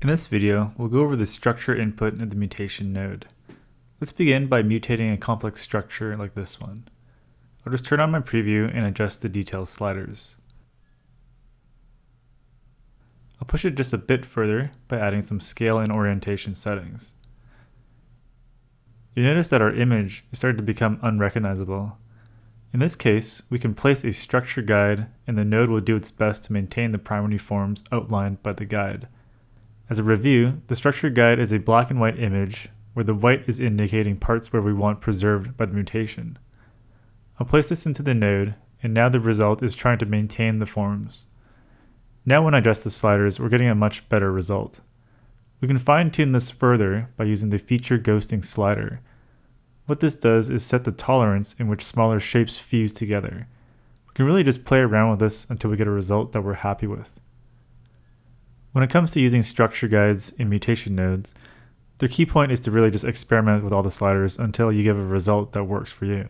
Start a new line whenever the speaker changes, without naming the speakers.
In this video, we'll go over the structure input in the mutation node. Let's begin by mutating a complex structure like this one. I'll just turn on my preview and adjust the detail sliders. I'll push it just a bit further by adding some scale and orientation settings. You notice that our image is starting to become unrecognizable. In this case, we can place a structure guide and the node will do its best to maintain the primary forms outlined by the guide. As a review, the structure guide is a black and white image where the white is indicating parts where we want preserved by the mutation. I'll place this into the node, and now the result is trying to maintain the forms. Now when I adjust the sliders, we're getting a much better result. We can fine-tune this further by using the feature ghosting slider. What this does is set the tolerance in which smaller shapes fuse together. We can really just play around with this until we get a result that we're happy with. When it comes to using structure guides in mutation nodes, the key point is to really just experiment with all the sliders until you get a result that works for you.